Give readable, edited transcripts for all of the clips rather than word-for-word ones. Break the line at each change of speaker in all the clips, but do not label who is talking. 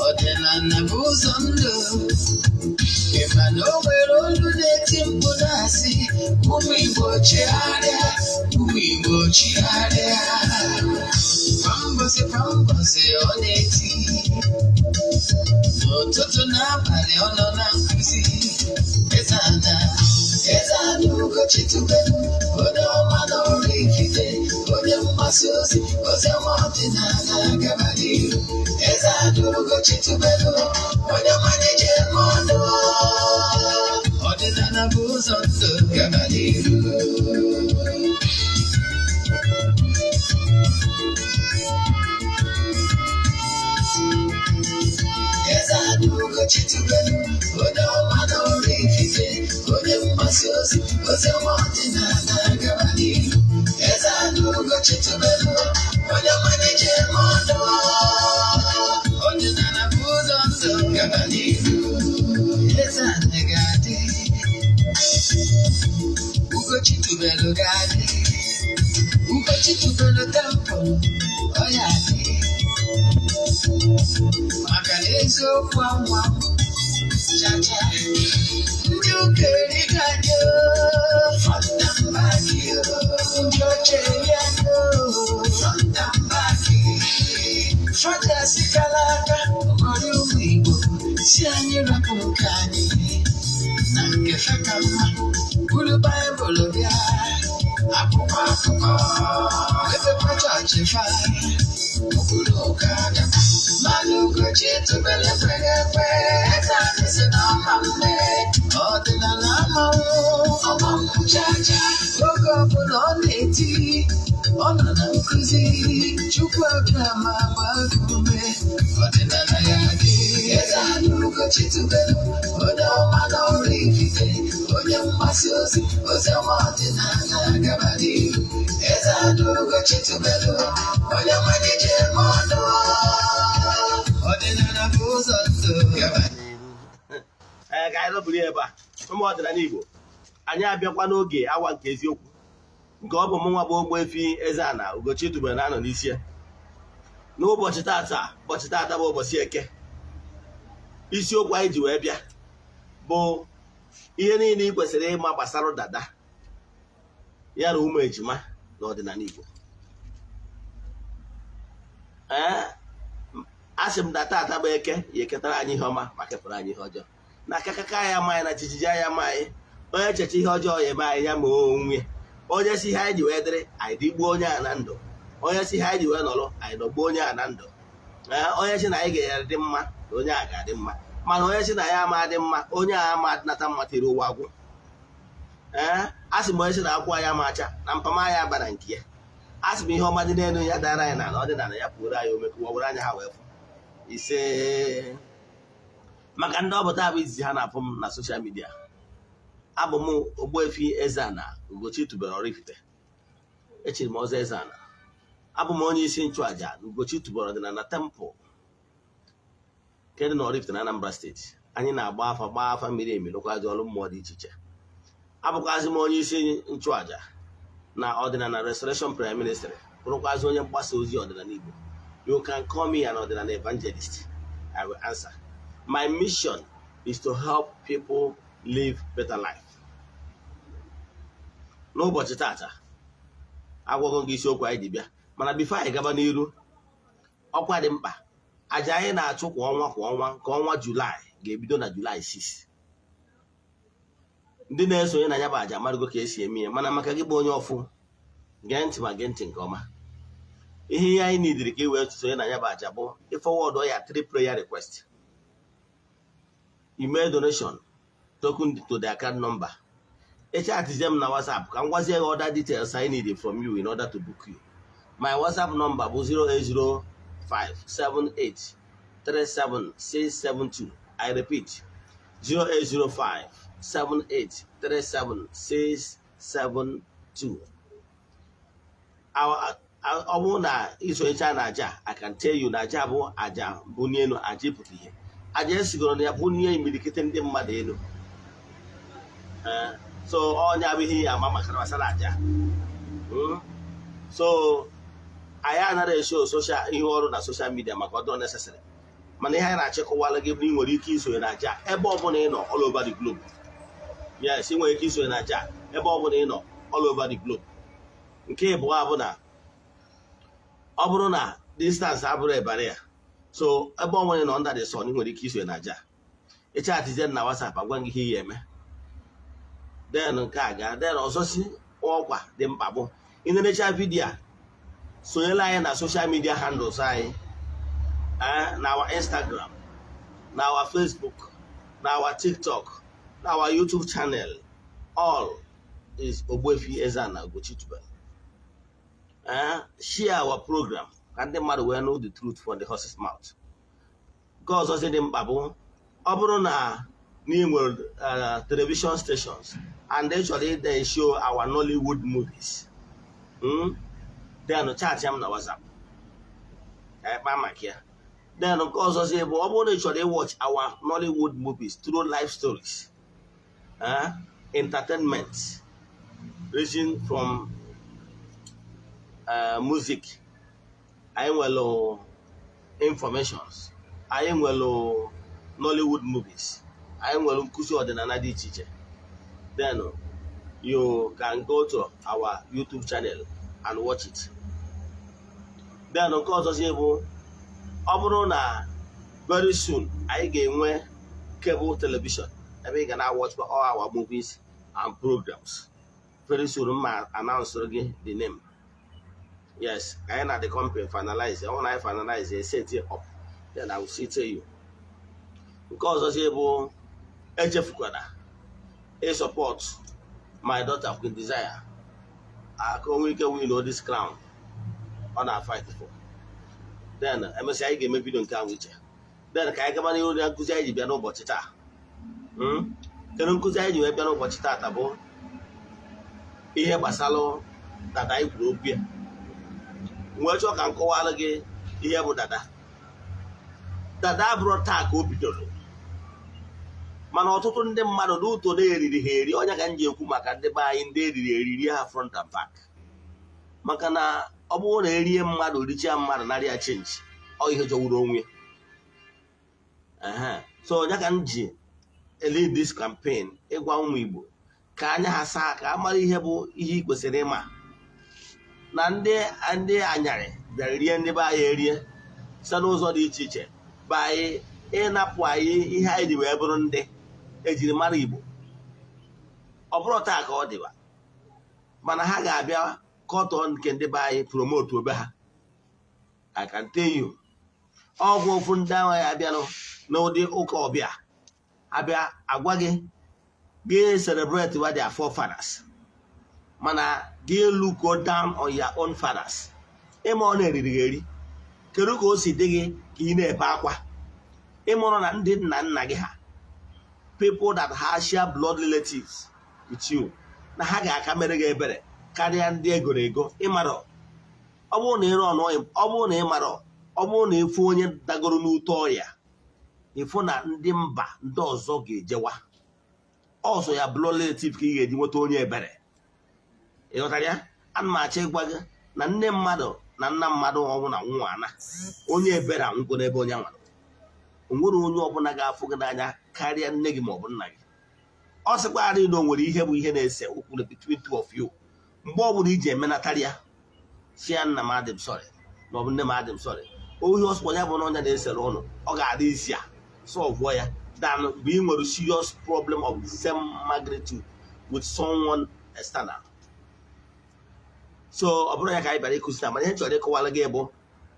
Odinana buzondo Emano wero luneti mpudasi Umigbo chiaria Pambose oneti N'ụtụtụ n'abalị ọ nọ na nkuzi Eze-Ana Ugochi tubelu onye ọma na oraifite onye mgbasa ozi ọma ọdịnala gaba n'ihu Eze-Ana Ugochi tubelu onye ọma na-eje mmadụ ọdịnala bụ ụzọ ndụ gaba n'ihu Eze-Ana Ugochi tubelu onye ọma na oraifite onye mgbasa ozi ọma ọdịnala gaba n'ihu Eze-Ana Ugochi tubelu onye ọma na-eje mmadụ ọdịnala bụ ụzọ ndụ gaba n'ihu Eze-Ana ga-adị Ugochi tubelu ga-adị Ugochi tubelu temple ọ ya adị maka na eziokwu anwa chacha ndị ụka erigajo fọndambaki ndị oche eriago fọndambaki fọdasi kala aka ọkọrọ ụmụ Igbo si anyị rapụ nke anyị na nke feka mma buru Baịbụl bịa akwụkwọ akụkọ ebekwa chọọchị fa okpuru ụka agaba Manu Ugochi tubelu ekweghị ekwe Eze-Ana si na ọma mme ọdịnala ọma mmuchacha oge ọbụla ọ na-eti ọ nọ na nkuzi Chukwu Abịama gbaa ume ọdịnala ya dị Eze-Ana Ugochi tubelu onye ọma na oraifite onye mgbasa ozi ọma ọdịnala gaba n'ihu Eze-Ana Ugochi tubelu onye ọma na-eje mmadụ ọdịnala bụ ụzọ ndụ gaba n'ihu
ka anyị nọbụrụ ebe a ụmụ ọdịnala Igbo anyị abịakwa n'oge awa nke eziokwu nke ọ bụ mụnwa bụ Ogbuefi Eze-Ana Ugochi tubelu na-anọ n'isi ya n'ụbọchị tata bụ ụbọchị Eke isiokwu anyị ji wee bịa bụ ihe niile ị kwesịrị ịma gbasara dada ya na ụmụ ejima na ọdịnala Igbo asị m na tata bụ Eke ya eketara anyị ihe ọma ma kepụrụ anyị ihe ọjọọ na akakaka ya ma anyị na chichiji anya ma anyị onye echeche ihe ọjọọ ya eme anyị ya ma onwe onye si ihe anyị ji wee dịrị anyị dịgbuo onye a na ndụ onye si ihe anyị ji wee nọrọ anyị dọgbuo onye a na ndụ onye si na anyị ga-ere dị mma na onye a ga-adị mma mana onye si na ya ama dị mma onye a ama adịnata mma tiri ụwa agwụ asị m onye si na akwụkwọ ya ma acha na mpama ya bara nke ya asị m ihe ọma dị n'elu ya dara anyị na ọdịnala ya pụrụ anyị ome ụwa were anya ha wee fụ ise maka ndị ọbụta bụ izizi ha na-afụ m na soshal midia abụ m Ogbuefi Eze-Ana Ugochi tubelu oraifite echiri m ọzọ Eze-Ana abụ m onye isi nchụaja na Ugochi tubelu ọdịnala temple nke dị na Oraifite na Anambra steeti anyị na-agba afa mmiri emi lụkwazi ọrụ mmụọ dị iche iche abụkwazi m onye isi nchụaja na ọdịnala restoration prayer ministry bụrụkwazi onye mgbasa ozi ọdịnala Igbo you can call me an ọdịnala evangelist I will answer my mission is to help people live better life n'ụbọchị tata agwago gị isiokwu anyị dị bịa mana bifo anyị gaba n'iru ọkwa dị mkpa aja anyị na-achụ kwa ọnwa nke ọnwa Julaị ga-ebido na Julaị 6 ndị na-esonye na ya bụ aja amarụgo ka esi eme ya, mana maka gị bụ onye ọfụ gee ntị ma gee ntị nke ọma. Ihe anyị nidiri ka ị wee sonye na ya bụ aja bụ ịfọwọdụ ya 3 prayer request. You made donation token to the account number. Etizie m na WhatsApp ka m gwazie gị other details I need from you in order to book you. My WhatsApp number bụ 08057837672. I repeat, 08057837672. Ọ bụrụ na isonyecha na aja, I can tell you na aja bụ aja bunye elu, aja ịpụta ihe. Aja esigoro na ya bunye imirikite ndị mmadụ elu. So onye abụghị ya ama maka gbasara aja. So anyị anaghị esho ihe ọrụ na social media maka ọdụ necessary. Mana ihe anyị na-achịkọwala gị bụ ị nwere ike isonye na aja ebe ọbụla ị nọ all over the globe. Yes, ị nwere ike isonye na aja ebe ọbụla ị nọ all over the globe. Nke ịbụọ bụ na ọ bụrụ na distance abụrụ ebara ya, so ebe ọbụla ị nọ under the sun ị nwere ike isonye na aja. Ịchatizie na WhatsApp agwa gị ihe ị ga-eme. Then nke a ga then ọzọ si ọkwa dị mkpa bụ ị na-enecha vidiyo a, sonyela anyị na social media handles anyị, na our Instagram, na our Facebook, na our TikTok, na our YouTube channel. All is Ogbuefi Eze-Ana Ugochi tubelu. Share our program ka ndị mmadụ wee know the truth from the horse's mouth. Nke ọzọ si dị mkpa bụ ọ bụrụ na ị nwere television stations and actually they show our Nollywood movies, then chat them na WhatsApp. Then nke ọzọ si bụ ọ bụrụ na ị chọrọ watch our Nollywood movies through life stories, entertainment ranging from music, anyị nwere informations, anyị nwere Nollywood movies, anyị nwere nkụzi ọdịnala dị iche iche. Then you can go to our YouTube channel and watch it. Then nke ọzọ si bụ ọ bụrụ na very soon anyị ga-enwe cable television ebe ị ga na-watch all our movies and programs. Very soon ma announce gị the name. Yes, I na the company finalize. When I finalize, I set it up. Then I will see to you. Because I say, "Bo, echefukwana, support my daughter Queen Desire. I can we know this crown on our fight for." Then I must say, I give me video can with you. Then I come on you and Kuzai, you know, but it. Can Kuzai, you have no watch that about here, Basalo, that I grew up. Nwechọ ka nkọwara gị ihe bụ dada. Dada bụrụ taa ka o bidoro, mana ọtụtụ ndị mmadụ n'ụtọ na-eriri ha eri. Onye ka m ji ekwu maka ndị be anyị ndị eriri eriri ha front and back, maka na ọ bụrụ na erie mmadụ richia mmadụ narịa chenji, ọ ihe jọgburu onwe. So onye ka m ji lead this campaign ịgwa ụmụ Igbo ka anya ha saa ka a mara ihe bụ ihe ị kwesịrị ịma. Na ndị anyarị bịara rie ndị be anyị erie site n'ụzọ dị iche iche be anyị ịnapụ anyị ihe anyị ji wee bụrụ ndị ejiri mara Igbo. Ọ bụrụ taa ka ọ dịba, mana ha ga-abịa kọtọ nke ndị be anyị promote obe ha. I can tell you, ọgwụ ofu ndị ahụ ya abịanụ n'ụdị ụka ọbịa abịa agwa gị celebrate with their forefathers, mana look go down on your own fathers. Ịma ọ na-eriri eri kedu ka o si dị gị ka ị na-ebe akwa ịmụrụ na ndị nna nna gị ha, people that have share blood relatives with you, na ha ga-aka mere gị ebere karịa ndị egoro ego. Ịmara ọ bụrụ na ịrụ ọnụ, ọ bụrụ na ịmara, ọ bụrụ na efu onye dagoro n'ute ọrịa, ịfụ na ndị mba ndị ọzọ ga-ejewa ọzọ ya blood relative ka ị ga-eji nweta onye ebere. Ịghọtara ya? Ana m achọ ịgwa gị na nne mmadụ na nna mmadụ ọnwụ na nwana onye ebere anwụgo n'ebe onye nwara. O nwere onye ọbụla ga-afụ gị n'anya karịa nne gị maọbụ nna gị. Ọ sịkwarị na o nwere ihe bụ ihe na-ese okwu between two of you. Mgbe ọ bụla iji emenatara ya, si ya nna m adị m sorry maọbụ nne m adị m sorry, ohi ọsọ ya bụ na onye na-esere ụnụ, ọ ga-adị isi ya solve ya dan mgbe ị nwere serious problem of the same magnitude with someone external. So ọ bụrụ ya ka anyị bịara ịkụzi na mana ihe chọrọ ịkọwara gị bụ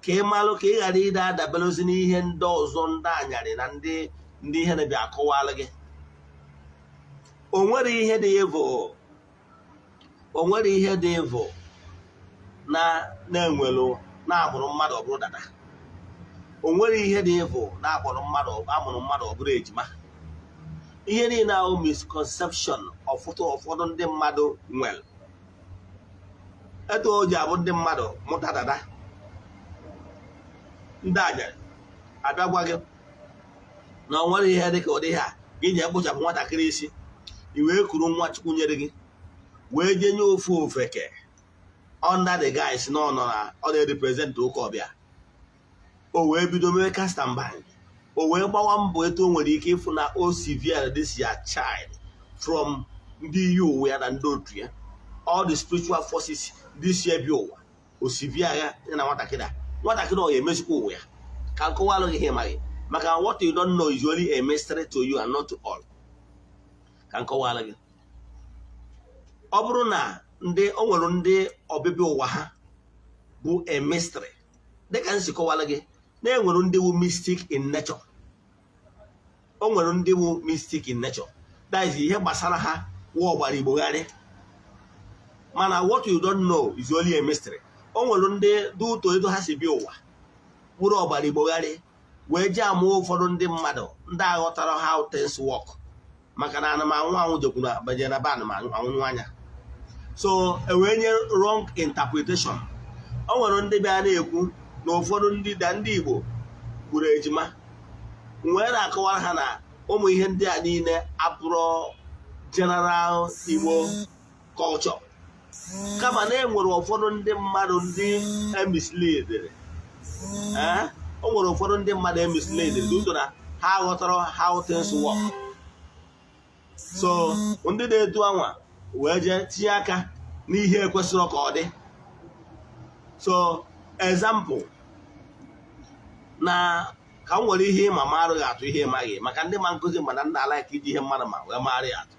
ka ị malụ ka ị ghara ịda adaberozi n'ihe ndị ọzọ ndị anyarị na ndị ihe na-abịa akọwara gị. O nwere ihe dị evil na-enwelu na-amụrụ mmadụ ọ bụrụ dada. O nwere ihe dị evil na-amụrụ mmadụ ọ bụrụ ejima. Ihe niile ahụ misconception ụfọdụ ndị mmadụ nwere. Etu o ji abụ ndị mmadụ mụta dada, ndị anyarị abịa gwa gị na o nwere ihe dị ka ụdị ha gị ji ekpochapụ nwatakịrị isi, i wee kuru nwa Chukwu nyere gị wee jenye ofu ofeke under the guys na ọ na-represent ụka ọbịa. O wee bido mee cast and bind. O wee gbawa mbọ etu o nwere ike ịfụ na o severe this your child from ndị iyi ụwa ya na ndị otu ya, all the spiritual forces this year bi ụwa o severe ya na nwatakịrị ọ ga-emezikwa ụwa ya. Ka nkọwalụ gị ihe maghị maka what you don't know is only a mystery to you and not to all. Ka nkọwalụ gị, ọ bụrụ na o nwere ndị ọbịbịa ụwa ha bụ a mystery, dịka nsi kọwalụ gị na enwere ndị wu mystic in nature. O nwere ndị wu mystic in nature, that is ihe gbasara ha wụ ọgbara igbogharị. Mana what you don't know is only a mystery. O nwere ndị dị ụtọ etu ha si bịa ụwa wụrụ ọgbara igbogharị wee ji amụ ụfọdụ ndị mmadụ ndị aghọtara how things work, maka na anụmanwụ jekwuru banye na be anụmanwụ anya. So wee nye wrong interpretation. O nwere ndị bịa na-ekwu na ụfọdụ ndị Igbo gburu ejima, wee na-akọwara ha na ụmụ ihe ndị a niile abụrụ general Igbo culture, kama na enwere ụfọdụ ndị mmadụ ndị emisledere. O nwere ụfọdụ ndị mmadụ emisledere ụzọ na ha aghọtara how things work. So ndị na-etu anwa wee jee tinye aka n'ihe ekwesịrị ka ọ dị. So example na ka m nwere ihe ịma ma arụghị atụ ihe ịmaghị, maka ndị ma nkụzi mana ndị ala ka iji ihe mmadụ ma wee marị atụ.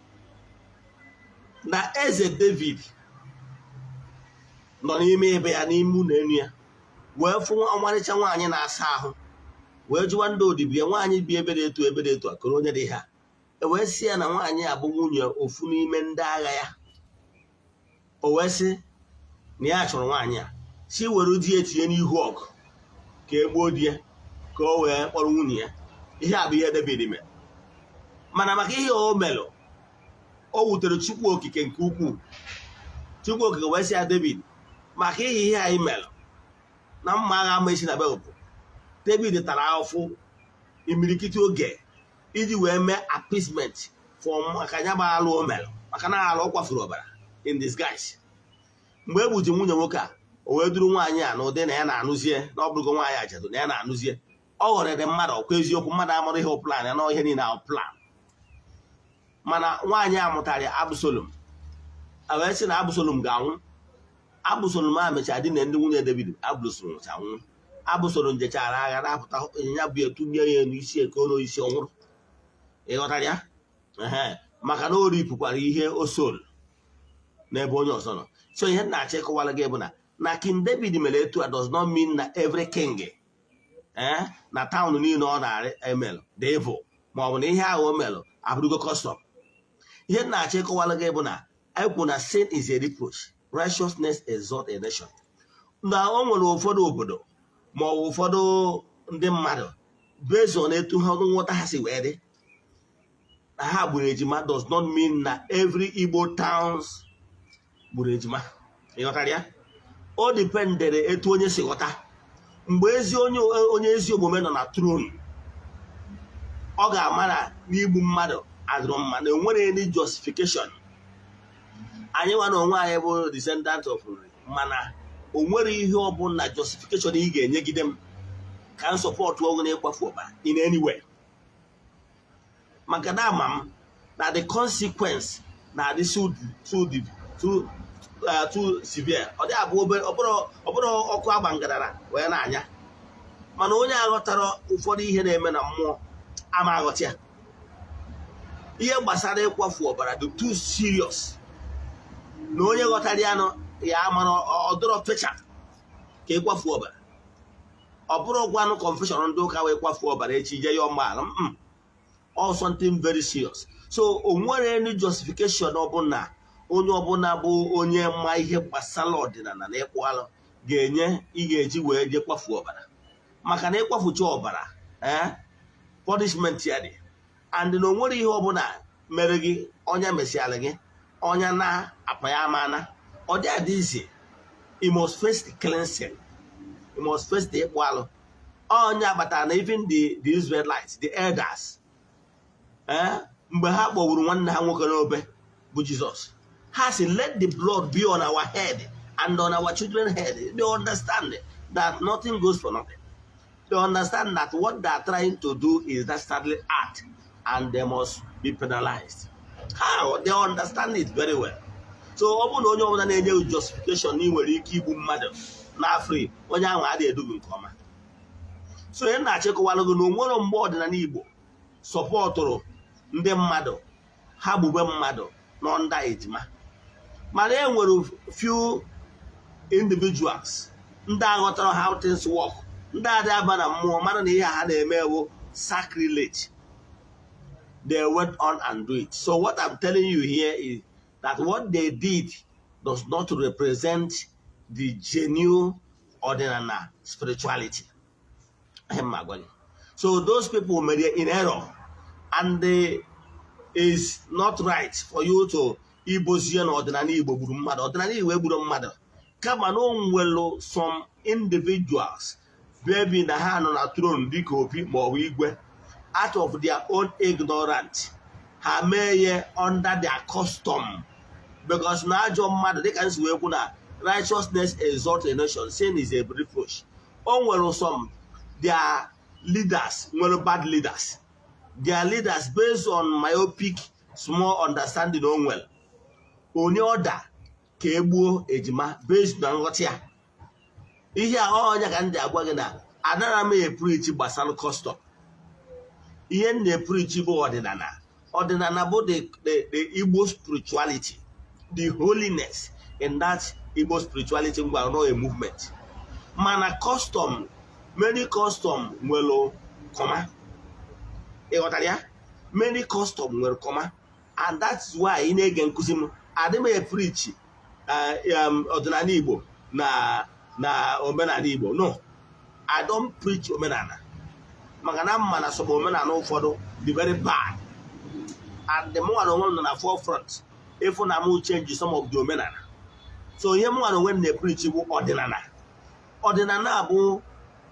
Na eze David nọ n'ime ebe ya n'ime ụlọ elu ya wee fụ ọmarịcha nwaanyị na-asa ahụ, wee jụwa ndị odibo nwaanyị bi ebe dị etu a koro onye dị ha. Wee sị ya na nwaanyị abụ nwunye ofu n'ime ndị agha ya. O wee sị na ya chọrọ nwaanyị a si were di ya tinye n'ihu ọgụ ka e gbuo di ya ka o wee kpọrọ nwunye ya. Ihe a bụ ihe David mere, mana maka ihe o melụ o wutere Chukwu okike nke ukwuu. Chukwu okike wee sị ya David, maka ihe anyị melụ na mma agha ama esi na be bụ David tara ahụfụ imirikiti oge iji wee mee appeasement for maka ya bụ alụ o melụ, maka na alụ ọ kwafuru ọbara in disguise. Mgbe e gbuji nwunye nwoke a, o wee duru nwaanyị a n'ụdị na ya na-anụzie na ọ bụrụgo nwaanyị ajadu na ya na-anụzie. Ọ ghọrịrị mmadụ ọkwa eziokwu, mmadụ amụrụ ihe plan ya na ihe niile ahụ plan. Mana nwaanyị a mụtara Absalom, a wee sị na Absalom ga-anwụ. Absalom a mechaa dị na ndị nwunye David. Absalom cha nwụ. Absalom jechara agha na-apụta ịnyịnya bụ etunye ya n'isi ekoro isi ọnwụrụ. Ịghọtara ya? Maka na o ripụkwara ihe o sol n'ebe onye ọzọ nọ. So ihe na-achọ ịkọwara gị bụ na King David mere etu a does not mean na every king na taụn niile ọ na-arị emelụ dị evil, ma ọ bụ na ihe ahụ o melụ abụrụgo custom. Ihe na-achọ ịkọwara gị bụ na ekwu na sin is a reproach, righteousness exalt a nation. Na o nwere ụfọdụ obodo ma ọ bụ ụfọdụ ndị mmadụ based on etu ha nghọta ha si wee dị na ha gburu ejima does not mean na every Igbo towns gburu ejima. Ịghọtara ya? O dipendere etu onye si ghọta. Mgbe onye ezi omume nọ na throne, ọ ga-ama na n'igbu mmadụ adịrọ mma na enwere any justification. Anyị nwa na onwe anyị bụ descendant of nri, mana o nwere ihe ọ bụ na justification ị ga-enyegide m ka m sọpọtụ ọgwụ na-ekwafu ọbara in any way. Maka na ama m na the consequence na-adị too severe. Ọ dị abụ obere, ọ bụrụ ọkụ agba ngadara wee na-anya. Mana onye aghọtara ụfọdụ ihe na-eme na mmụọ ama aghọta ya. ihe gbasara ịkwafu ọbara dị too serious na onye ghọtara ya nọ ya mara ọdọrọ fecha ka ịkwafu ọbara. Ọ bụrụ gwanụ confession ndị ụka wee kwafu ọbara echi je ya ọmụala all something very serious. So o nwere any justification ọbụla onye ọbụla bụ onye ma ihe gbasara ọdịnala na ịkwalụ ga-enye ị ga-eji wee je kwafu ọbara, maka na ịkwafucha ọbara punishment ya dị, and na o nwere ihe ọbụla mere gị onye mesịala gị onye na-apa ya amana ọ dị adịzi. You must face the cleansing, you must face the ịkwalụ. Onye agbata na even the Israelites, the elders, mgbe ha kpọgburu nwanne ha nwoke n'obe bụ Jizọs, ha si let the blood be on our head and on our children's head. They understand that nothing goes for nothing. They understand that what they are trying to do is dastardly act and they must be penalized. How? They understand it very well. So ọ bụrụ na onye ọbụla na-enye justification na ị nwere ike igbu mmadụ n'afọ onye ahụ adịghị edu gị nke ọma. So ị na-achịkọwalụ gị na o nwere mgbe ọdịnala Igbo sọpọtụrụ ndị mmadụ ha gbube mmadụ nọ nda ejima, mana e nwere few individuals ndị aghọtara how things work, ndị adị aba na mmụọ mara na ihe ha na-eme bụ sacrilege. They went on and do it. So what I'm telling you here is that what they did does not represent the genuine Odinana spirituality. So those people made it in error, and is not right for you to Igbozie na Odinana Igbo gburu mmadụ. Odinana Igbo egburu mmadụ kama na o nwere some individuals baby na ha nọ na throne dịka opi ma ọ bụ igwe, out of their own ignorance ha mee ya under their custom, because na ajọ mmadụ dịka nsi wee kwu na righteousness exalts a nation, sin is a reproach. O nwere some their leaders nwere bad leaders. Their leaders based on myopic small understanding onwell onye order ka egbuo ejima based na nghọta ya. Ihe a onye ka ndị agwa gị na adara m preach gbasara custom. Ihe na-preach bụ ọdịnala. Ọdịnala bụ the Igbo spirituality, the holiness in that Igbo spirituality ngwa no a movement. Mana custom, many custom nwere kọma. Many custom will come, and that's why in again kusim adịm preach Odinana Igbo na omenala Igbo. No, I don't preach omenala. Maka na mana some omenala ụfọdụ be very bad, and the more on na forefront if na mu change some of the omenala. So here more when they preach bụ ọdịnala. Ọdịnala bụ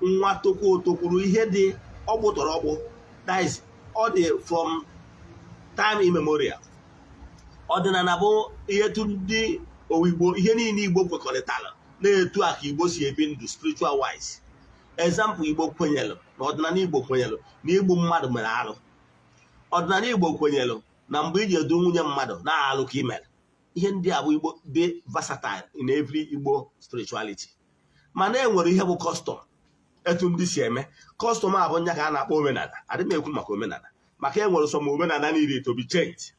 nwa tokwu ihe dị ọgbụtọrọ ọgbụ. That is all the from time immemorial. Ọdịnala bụ ihe ndị Igbo ihe niile Igbo kwekọrịtara na-etu aka Igbo si ebi ndụ spiritual wise. Example Igbo kwenyelu na ọdịnala Igbo kwenyelu na igbu mmadụ mere arụ. Ọdịnala Igbo kwenyelu na mgbe iji edu nwunye mmadụ na-alụ ka imere. Ihe ndị a bụ Igbo dị versatile in every Igbo spirituality. Mana e nwere ihe bụ custom. Etu ndị si eme custom a bụ nya ka a na-akpọ omenala. Adịm ekwu maka omenala maka e nwere some omenala niile to be changed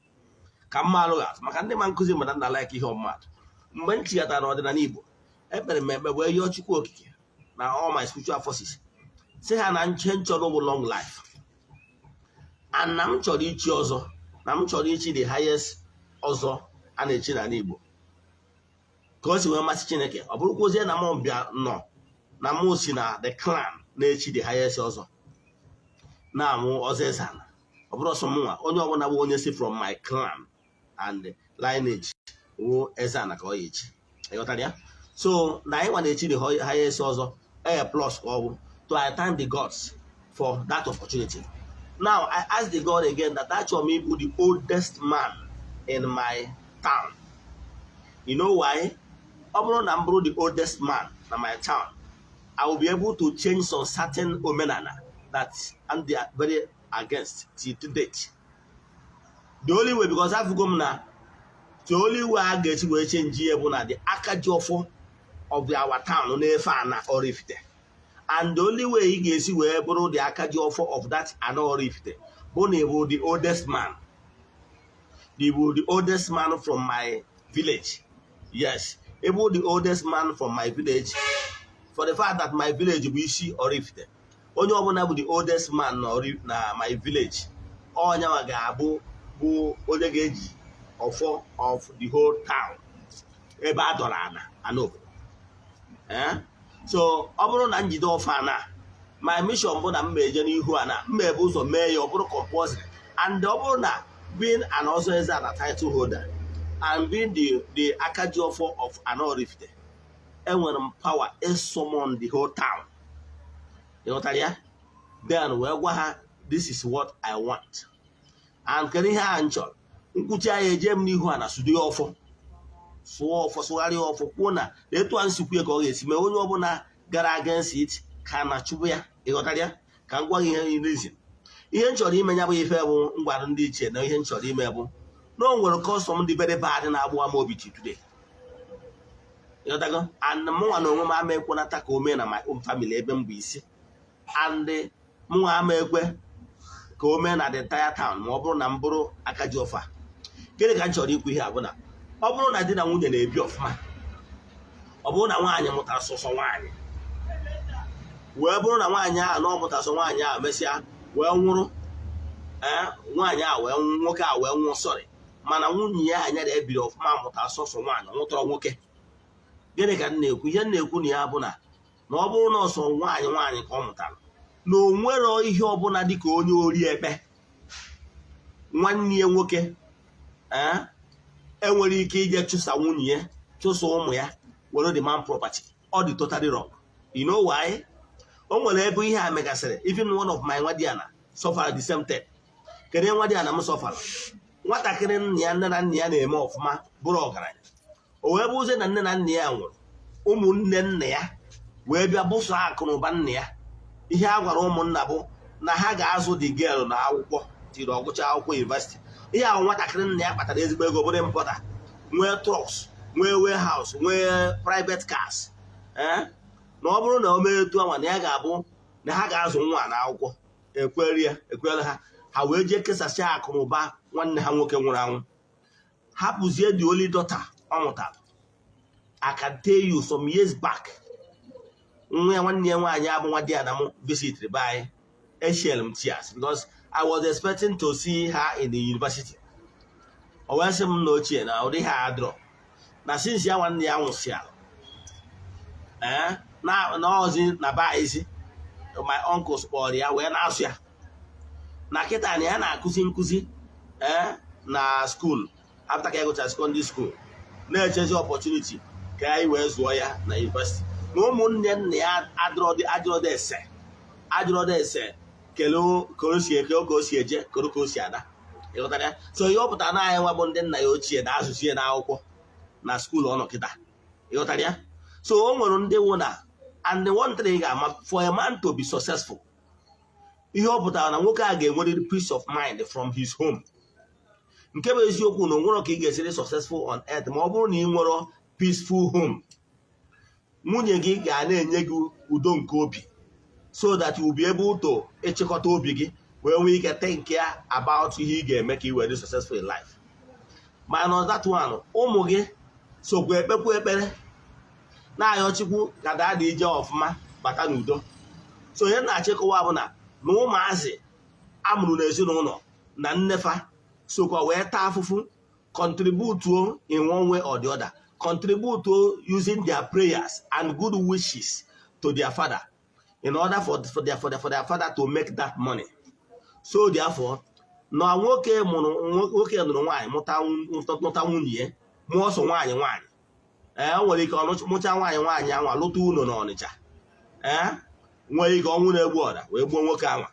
ka mma alụghị maka ndị ma nkụzi mmadụ na like ihe ọmụmatụ. Mgbe m chịatara ọdịnala Igbo ekpere m ekpe wee yọọ Chukwu Okike na all my spiritual forces si ha na nche nchọrọ bụ long life, and na m chọrọ ichi ọzọ, na m chọrọ ichi the highest ọzọ a na-echi n'ala Igbo ka o si wee masị Chineke. Ọ bụrụkwazie na m bịa nọ na mụ si na the clan na-echi the highest ọzọ na-amụ ọzọ Eze-Ana. Ọ bụrụ ọsọ mụnwa onye ọbụla bụ onye si from my clan and lineage wụ Eze-Ana ka ọ ya echi. Ịghọtara ya? So na anyị nwa na-echi the highest ọzọ plus ka ọ bụ to I thank the gods for that opportunity. Now I ask the God again that achọrọ m ịbụ the oldest man in my town. You know why? Ọ bụrụ na m bụrụ the oldest man in my town, I will be able to change some certain omenala that and they are very against till to date. The only way, because I've gone now, the only way I get to change here is the Akajofo of our town on Efana oraifite. And the only way he gets to borrow the Akajofo of that Ana oraifite, Bonnie the oldest man the oldest man from my village. Yes, even the oldest man from my village, for the fact that my village bụ isi oraifite. Onye ọbụla bụ the oldest man na my village. Onye nwa ga-abụ onye ga-eji ọfọ of the whole town. Ebe a dọrọ ana obodo. So ọ bụrụ na njide ọfọ ana, my mission bụ na m eje n'ihu ana, m ebe ụzọ mee ya ọ bụrụ compulsory. And ọ bụrụ na being an Ozo Eze-Ana title holder and being the Akajiofo of an oraifite, enwere power is summon the whole town. You know what I mean? Then this is what I want. And can you answer? Nkucha eje m n'ihu ana sudi ofo. So for sugari ofo kwona, etu ansikwu ka ọ ga-esi mee onye ọbụla gara against it ka na chụbụ ya. You know what I mean? Ka ngwa ihe reason. Ihe nchọrọ ime ya bụ ife bụ ngwara ndị iche na ihe nchọrọ ime bụ na o nwere custom dị very bad na-agbụ ama obi today. Yotago and mụnwa na onwe m ama ekwenata ka o mee na my own family ebe m bụ isi, and mụnwa ama ekwe ka o mee na the entire town ma ọ bụrụ na m bụrụ Akajiofo. Gịnị ka m chọrọ ikwu ihe a bụ na ọ bụrụ na di na nwunye na-ebi ọfụma, ọ bụrụ na nwaanyị mụtara sọsọ nwaanyị, wee bụrụ na nwaanyị ahụ na ọ mụtara sọ nwaanyị ahụ mesịa wee nwụrụ, nwaanyị a wee nwoke a wee nwụọ sọrị, mana nwunye ya anya na-ebiri ọfụma mụtara sọsọ nwaanyị nwụtọrọ nwoke. Gịnị ka m na-ekwu? Ihe m na-ekwu na ya bụ na ọ bụrụ na ọsọ nwaanyị ka ọ mụtara na o nwero ihe ọbụla dịka onye ori ekpe nwanne ya nwoke enwere ike ije chụsa nwunye ya, chụsa ụmụ ya, were the man property. Ọ dị totally wrong. You know why? O nwere ebe ihe a megasịrị. Even one of my Nwadiana suffered the same thing. Kedu Nwadiana m sọfara? Nwatakịrị nna ya, nne na nna ya na-eme ọfụma bụrụ ọgaranya. O wee bụ ụzọ na nne na nna ya nwụrụ, ụmụnne nna ya wee bịa bụso akụ na ụba nna ya. Ihe a gwara ụmụnna bụ na ha ga-azụ the girl na akwụkwọ tiri ọgụcha akwụkwọ university. Ihe ahụ nwatakịrị nna ya kpatara ezigbo ego, bụrụ mpọta, nwee trucks, nwee warehouse, nwee private cars. Na ọ bụrụ na o mee etu anwa na ya ga-abụ na ha ga-azụ nwa na akwụkwọ, ekwere ha wee jee kesasịa akụ na ụba nwanne ha nwoke nwụrụ anwụ, hapụzie the only daughter ọ mụtara. I can tell you some years back, nwa ya nwanne ya nwaanyị abụ Nwadiana m visited by HLM tears because I was expecting to see her in the university. O wee sị m na ochie na ọ dịghị adrọ na since ya nwanne ya nwụsịara na ozi na ba isi my uncles kpọrọ ya wee na-asụ ya na kịta na ya na-akụzi nkụzi na school after ka ya gụchara secondary school, na-echezi opportunity ka anyị wee zụọ ya na university. Na ụmụnne nna ya ajụrọda ese kelee ka o si eje koro ka o si ada. Ịghọtara ya? So ihe ọ pụtara na anyị nwa bụ ndị nna ya ochie na asụsụ ya na akwụkwọ na school ọ nọ kịta. Ịghọtara ya? So o nwere ndị wụ na, and the one thing ga-ama for a man to be successful, ihe ọ pụtara na nwoke a ga-enwere peace of mind from his home. Nke bụ eziokwu na o nwere ka ị ga-esiri successful on earth ma ọ bụrụ na ị nwere peaceful home. Nwunye gị ga na-enye gị udo nke obi, so that you will be able to echekọta obi gị wee nwee ike think care about ihe ị ga-eme ka ị were successful in life. Ma na that one, ụmụ gị sokwa ekpekwa ekpere na-ayọ Chukwu ka Dada ije ọfụma bata n'udo. So ihe na-achịkọwa bụ na ụmụazị amụrụ n'ezinụlọ na nnefa sokwa wee taa afụfụ, contribute in one way or the other, contribute using their prayers and good wishes to their father in order for their father to make that money. So therefore, na nwoke nụrụ nwaanyị mụta nwunye mụọ sọ nwaanyị o nwere ike mụcha nwaanyị anwa lụta ụlọ n'Ọnịcha, nwere ike ọnwụ na-egbu ọda wee gbuo nwoke anwa.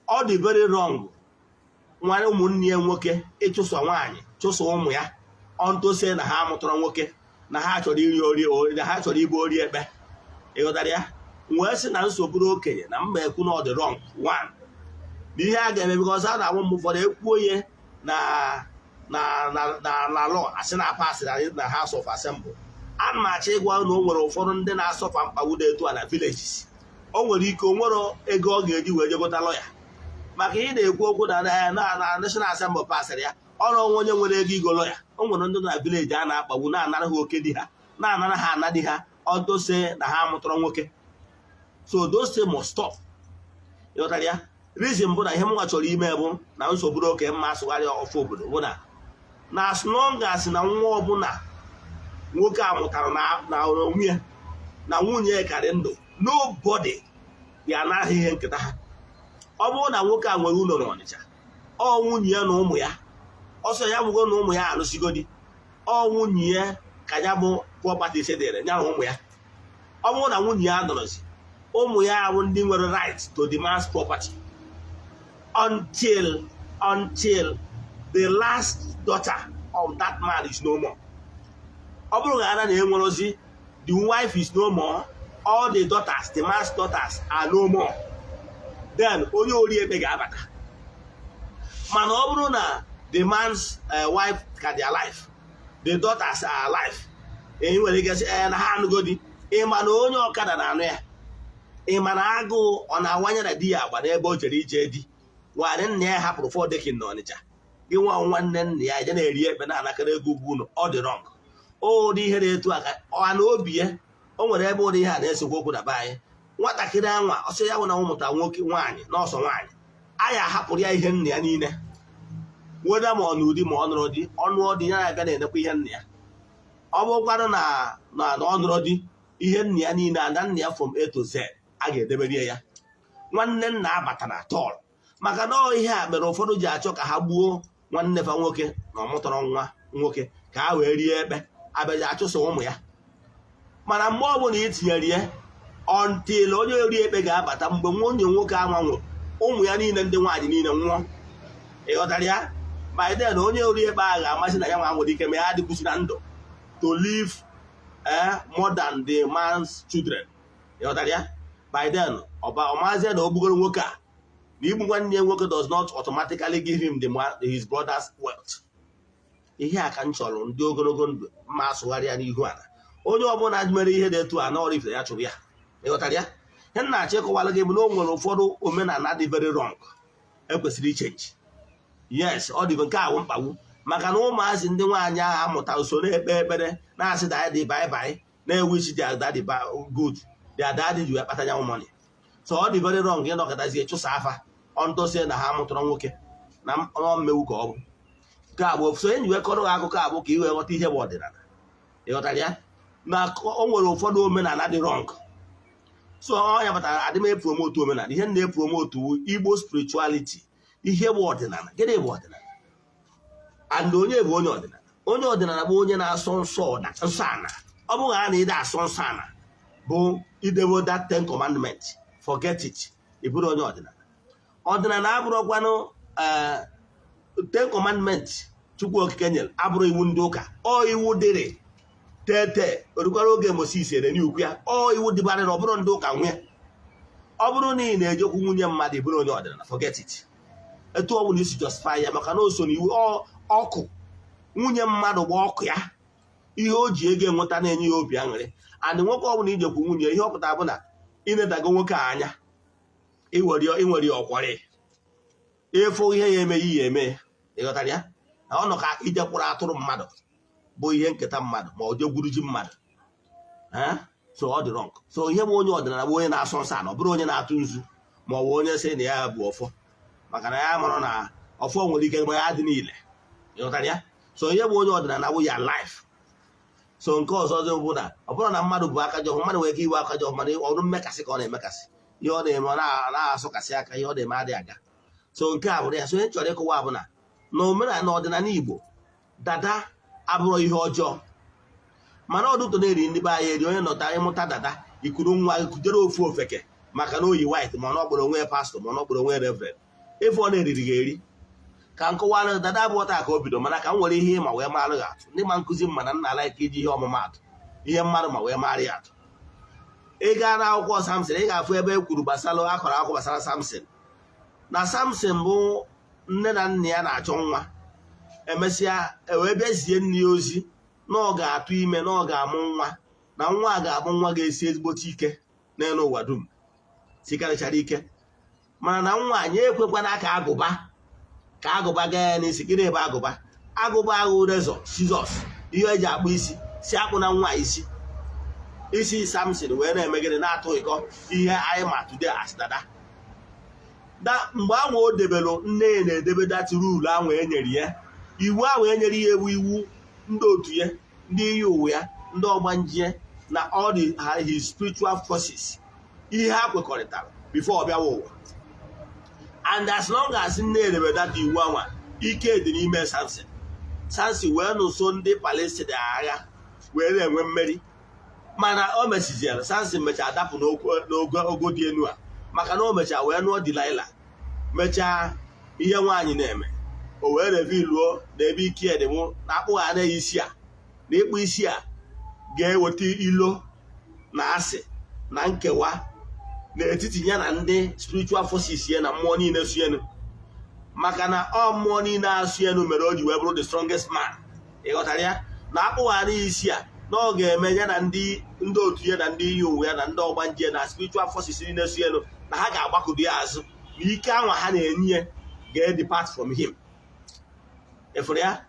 Ọ dị very wrong nwanne ụmụnne ya nwoke ịchụso nwaanyị chụso ụmụ ya ọntose na ha mụtara nwoke na ha chọrọ iri ori, na ha chọrọ ibu ori ekpe. Ịghọtara ya? Wee sị na nsogbu okenye na mba ekwu na ọ dị wrong one na ihe a ga-eme because a na-awụ mgbe ụfọdụ ekwuo ihe na law asị na pasị na House of Assembly. Ana m achọ ịgwa na o nwere ụfọdụ ndị na-asọfa mkpagbu dị etu a na villages. O nwere ike o nwere ego ọ ga-eji wee jegota lọya maka ị na-ekwu okwu na National Assembly pasịrị ya, ọrụ onye nwere ego igolo ya. O nwere ndị na vileji a na-akpagbu na-anara ha oke di ha na-anara ha ana di ha ọdose na ha mụtara nwoke. So those things must stop. Ịghọtara ya? Reason bụ na ihe m nwa chọrọ ime bụ na nsogbu oke mma asụgharị ọfụ obodo bụ na as long as na nwa ọbụla nwoke a mụtara na onwe ya na nwunye karị ndụ, nobody ya anaghị ihe nketa ha. Ọ bụrụ na nwoke a nwere ụlọ n'Ọnịcha, ọ nwunye ya na ụmụ ya, ọsọ ya bụgo na ụmụ ya alụsigo di, ọ nwunye ya ka ya bụ property sedere ya na ụmụ ya. Ọ bụrụ na nwunye ya nọrọzi, ụmụ ya bụ ndị nwere right to demand property until the last daughter of that man is no more. Ọ bụrụ na ana na-enwerozi, the wife is no more, all the daughters, the man's daughters are no more, then onye ori ebe ga-abata. Mana ọ bụrụ na the man's wife ka dị alive, the daughters are alive, nwere ike sị na ha anụgo di, ịma na onye ọkada na-anụ ya, ịma na agụụ ọ na-awanye na di ya agba n'ebe o jere ije di, nwaanyị nna ya hapụrụ for dekin na Ọnịcha, gị nwa nwanne nna ya je na-eri ekpe na-anakara ego ugwu ụlọ. Ọ dị wrong. Ụdị ihe na-etu aka ọha na obi ya, o nwere ebe ụdị ihe a na-esekwa okwu na be anyị. Nwatakịrị anwa ọsọ ya bụ na ụmụta nwoke nwaanyị na ọsọ nwaanyị, anyị ahapụrụ ya ihe nna ya niile, weda ma ọ n'ụdị ma ọ nụrụ di, ọnụ ọdị ya na-abịa na-enekwa ihe nna ya. Ọ bụkwanụ na ọ nụrụ di, ihe nna ya niile ada nna ya from A to Z a ga-edeberie ya. Nwanne nna abatara tọl, maka na ihe a mere ụfọdụ ji achọ ka ha gbuo nwanne fa nwoke na ọ mụtara nwa nwoke ka ha wee rie ekpe, abịaji achụso ụmụ ya. Mana mgbe ọ bụla itinyere ya until onye ori ekpe ga-abata, mgbe nwunye nwoke anwa nwụrụ, ụmụ ya niile ndị nwaanyị niile nwụọ. Ịghọtara ya? By then onye ori ekpe ahụ ga-amasị na ya nwa nwere ike ma ya adịkwusi na ndụ to live more than the man's children. Ịghọtara ya? By then ọmazie na o gbugoro nwoke a, na igbu nwanne ya nwoke does not automatically give him his brother's wealth. Ihe a ka m chọrọ ndị ogologo ndụ mma asụgharịa n'ihu ala. Onye ọbụla mere ihe dị etu a na Oraifite ya chụrụ ya. Ịghọtara ya? Ihe nna achọ ịkọwara gị bụ na o nwere ụfọdụ omenala dị very wrong ekwesịrị ichenji. Yes, ọ dị nke ahụ mkpagbu, maka na ụmụazị ndị nwaanyị ahụ amụta usoro ekpe ekpere na-asị daddy bye bye, na-ewichi their daddy good, their daddy ji wee kpata ya money. So ọ dị very wrong ịnọkọtazie chụsa afa ọntụsị na ha mụtara nwoke na mmewu ka ọ bụ. Nke a bụ so enyi wee kọrọ akụkọ abụ ka i wee ghọta ihe bụ ọdịnala. Ịghọtara ya? Na o nwere ụfọdụ omenala dị wrong. So ọ ya batara adị m epromotu omenala. Ihe na-epromotu Igbo spirituality, ihe bụ ọdịnala. Gịnị bụ ọdịnala? And onye bụ onye ọdịnala? Onye ọdịnala bụ onye na-asọ nsọ ana. Ọ bụghị a na-ede asọ nsọ ana bụ idebo that 10 commandments, forget it. Ị bụrụ onye ọdịnala. Ọdịnala abụrụkwanụ 10 commandments Chukwu okike nyere, abụrụ iwu ndị ụka. Ọ iwu dịrị tete orukwara oge Moses ere n'ukwu ya, ọ iwu dịbarịrị, ọ bụrụ ndị ụka nwee. Ọ bụrụ na ị na-ejekwu nwunye mmadụ, bụrụ onye ọdịnala, forget it. Etu ọ bụla isi justify ya, maka na o so n'iwu ọkụ nwunye mmadụ gba ọkụ ya, ihe o ji ego enweta na-enye ya obi aṅụrị. And nwoke ọ bụla ijekwu nwunye, ihe ọ pụtara bụ na ị na-edago nwoke anya, inwere ya ọkwọrị, ịfụ ihe ya emeghị ya eme. Ịghọtara ya? Na ọ nọ ka ijekwuru atụrụ mmadụ bụ ihe nketa mmadụ, ma ọ jegburu ji mmadụ. So ọ dị wrong. So ihe bụ onye ọdịnala bụ onye na-asọ nsọ ana, ọ bụrụ onye na-atụ nzu ma ọ bụ onye sị na ya bụ ọfọ, maka na ya mara na ọfọ nwere ike mgbe ya dị niile. Ịghọtara ya? So ihe bụ onye ọdịnala bụ ya life. So nke ọzọ dị bụ na ọ bụrụ na mmadụ bụ aka jọọ, mmadụ nwere ike iwe aka jọọ, mana ọrụ mmekasị ka ọ na-emekasị, ihe ọ na-eme ọ na-asọkasị aka, ihe ọ na-eme adịghị aga. So nke a bụrụ ya. So ihe chọrọ ịkọwa bụ na omenala ọdịnala Igbo, dada abụrụ ihe ọjọọ, mana ọdụtụ na-eri ndị be anyị eri. Onye nọta ịmụta dada, ikuru nwa kujere ofu ofeke maka na oyi white, ma ọ kpọrọ onwe pastọ, ma ọ kpọrọ onwe reverend, efe ọ na-eriri ga-eri. Ka nkọwa dada bụ ọta ka o bido, mana ka m nwere ihe ịma wee maara ya atụ. Ndị ma nkụzi m mana nna ala ike iji ihe ọmụmatụ ihe mmadụ ma wee mara ya atụ. Ị gaa na akwụkwọ Samson, ị ga-afụ ebe e kwuru gbasara akọrọ akwụkwọ gbasara Samson. Na Samson bụ nne na nna ya na-achọ nwa, emesịa wee bịazie nne ya ozi na ọ ga-atụ ime, na ọ ga-amụ nwa, na nwa a ga-abụ nwa ga-esi ezigbote ike n'elu ụwa dum, sikarịchara ike. Mana na nwa anyị ekwekwana ka agụba gaa ya n'isi. Gịnị ebe agụba? agụba agụ rezọ Jizọs ihe eji akpụ isi si akpụ na nwa isi Samson wee na-eme gịnị na-atụghịkọ ihe anyị ma today as Dada. Mgbe ahụ o debelụ nne ya na-edebe dati rule ahụ enyere ya, iwu ahụ enyere ya ewu iwu ndị otu ya, ndị iyi uwe ya, ndị ọgbanje na all his spiritual forces, ihe ha kwekọrịtara before ọ bịawa ụwa. And as long as nne ya edebe dati iwu ahụ ike dị n'ime Samson wee nụso ndị Palestine agha wee na-enwe mmeri. Mana o mesiziere Samson mechaa dapụ n'ogo dị elu a maka na o mechaa wee nụọ Delilah, mechaa ihe nwaanyị na-eme, o wee reviluo na ebe ike dị mụ na akpụghara ya isi a na ịkpụ isi a ga-eweta ilo na asị na nkewa n'etiti ya na ndị spiritual forces ya na mmụọ niile suyenu, maka na ọ mmụọ niile asụ enu mere o ji wee bụrụ the strongest man. Ịghọtara ya na akpụghara ya isi a na ọ ga-eme ya na ndị otu ya na ndị iyi uwe ya na ndị ọgbanje na spiritual forces niile so elu na ha ga-agbakọdo ya azụ na ike anwa ha na-enye ya ga-depart from him. Efere ya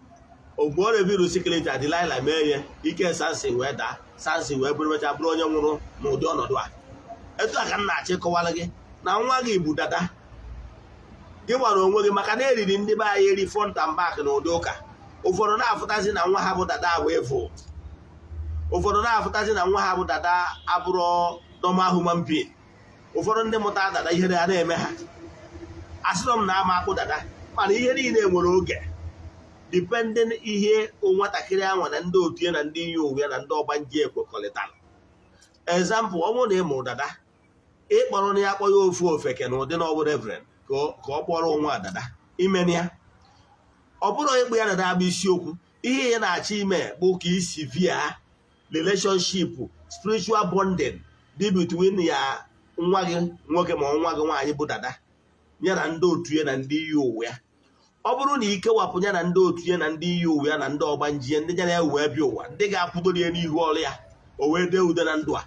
ogbuo reviru secret Delilah mee ya ike Samson wee daa, Samson wee bụrụ mecha bụrụ onye nwụrụ n'ụdị ọnọdụ a. Etu a ka m na-achọ ịkọwara gị na nwa gị bụ Dada gị gbara onwe gị maka na eriri ndị be anyị eri front and back na ụdị ụka. Ụfọdụ na-afụtazi na nwa ha bụ Dada bụ efu, ụfọdụ na-afụtazi na nwa ha bụ Dada abụrụ normal human being. Ụfọdụ ndị mụta Dada ihere a na-eme ha. Asịrọ m na ama akpụ Dada, mana ihe niile nwere oge depending ihe nwatakịrị ahụ na ndị otu ya na ndị iyi uwe ya na ndị ọgbanje ekwekọrịtara. Example, ọ bụrụ na ị mụrụ Dada, ịkpọrọ na ya akpọ ya ofu ofeke na ụdị na ọ bụ reverend ka ọ kpọrọ nwa Dada imeni ya. Ọ bụrụ ịkpụ ya Dada bụ isiokwu, ihe ya na-achọ ime bụ ka isi via relationship spiritual bonding dị between ya nwa gị nwoke ma nwa gị nwaanyị bụ Dada ya na ndị otu ya na ndị iyi uwe ya. Ọ bụrụ na ike wapụ ya na ndị otu ya na ndị iyi uwe ya na ndị ọgbanje ndị ya na-ewe bịa ụwa, ndị ga-akwụdoro ya n'ihu ọrụ ya o wee dee ude na ndụ a,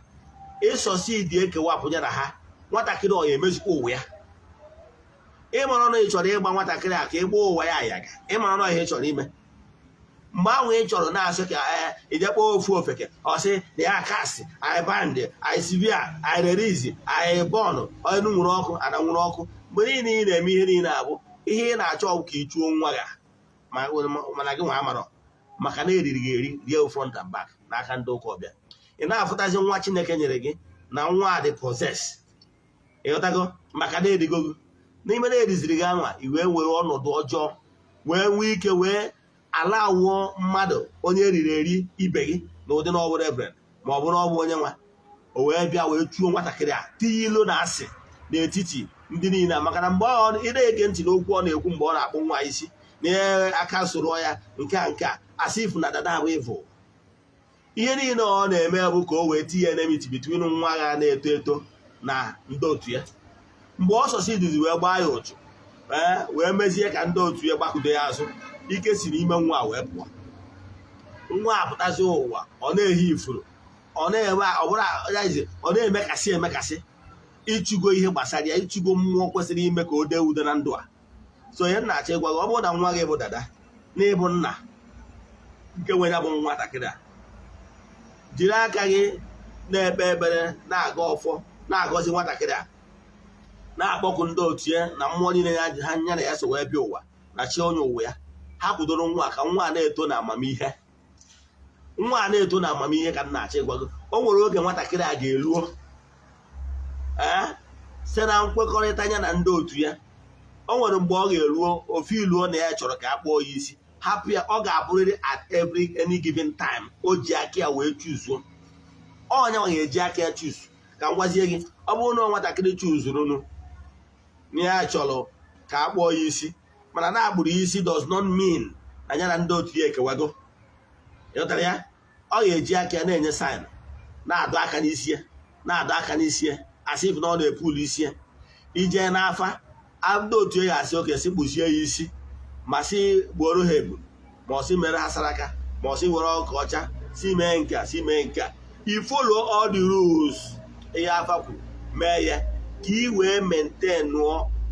ịsọsi dị ekewapụ ya na ha, nwatakịrị ọ ya emezikwa ụwa ya. Ịmara na ị chọrọ ịgba nwatakịrị a ka ị gbaa ụwa ya ayaga, ịmara na ihe ị chọrọ ime. Mgbe ahụ ị chọrọ na-asụ ka ijekpọ ofu ofeke ọ sị na ya kasị anyị bandị anyị sivia anyị rerizi anyị bọọnụ onye nwụrụ ọkụ ana nwụrụ ọkụ. Mgbe niile ị na-eme ihe niile abụ ihe ị na-achọ ka ị chụọ nwa gị mana gị nwa amarọ maka na eriri gị eri rie front and back n'aka ndị ụka ọbịa. Ị na-afụtazi nwa Chineke nyere gị na nwa dị possess, ịghọtago, maka na erigo gị n'ime na eriziri gị anwa i wee were ọnọdụ ọjọọ wee nwee ike wee ala awụọ mmadụ onye eriri eri ibe gị na ụdị na ọ bụ reverend ma ọ bụrụ ọ bụ onye nwa, o wee bịa wee chuo nwatakịrị a tinye ilo na asị n'etiti ndị niile. Maka na mgbe ị na-ege ntị n'okwu ọ na-ekwu mgbe ọ na-akpụ nwa isi na aka soro ya nke a asị ifu na Dada bụ ịvụ. Ihe niile ọ na-eme bụ ka o wee tinye enmity between nwa agha na-eto eto na ndị otu ya. Mgbe ọ sọsi dizi wee gbaa ya ụchụ wee mezie ka ndị otu ya gbakụdo ya azụ, ike si n'ime nwa wee pụọ. Nwa apụtazi ụwa ọ na-ehi ifuru, ọ na-emekasị ịchụgo ihe gbasara ya, ịchụgo mmụọ kwesịrị ime ka o dee ude na ndụ a. So ihe na-achọ ịgwa gị, ọ bụrụ na nwa gị bụ Dada na ịbụ nna nke nwere ya bụ nwatakịrị a, jiri aka gị na-ekpe ekpere na-aga ọfọ na-agọzi nwatakịrị a, na-akpọkụ ndị otu ya na mmụọ niile ha nya na ya so wee bịa ụwa na chi onye ụwa ya. Ha kwudoro nwa ka nwa a na-eto na amamihe, nwa a na-eto na amamihe ka m na-achọ ịgwa gị. O nwere oge nwatakịrị a ga-eruo site na nkwekọrịta ya na ndị otu ya. O nwere mgbe ọ ga-eruo ofu iluo na ya chọrọ ka a kpọọ ya isi, hapụ ya, ọ ga-abụrịrị at any given time o ji aka ya wee chuzuo. Onye nwa ga-eji aka ya chuzu. Ka m gwazie gị, ọ bụrụ na nwatakịrị chuzurunu na ya chọrọ ka a kpọọ ya isi, mana na-agbụrụ isi does not mean na ya na ndị otu ya ekewago. Ịghọtara ya? Ọ ga-eji aka ya na-enye sign, na-adọ aka n'isi ya, na-adọ aka n'isi ya asị if na ọ na-epulu isi ya. Ije n'afa ndị otu ya ga-asị oke si kpụzie ya isi, ma si gbuoro ha ebu, ma ọ si mere ha saraka, ma ọ si were ọka ọcha, si mee nke a, si mee nke a. You follow all the rules ihe afa kwuru mee ya ka ị wee maintain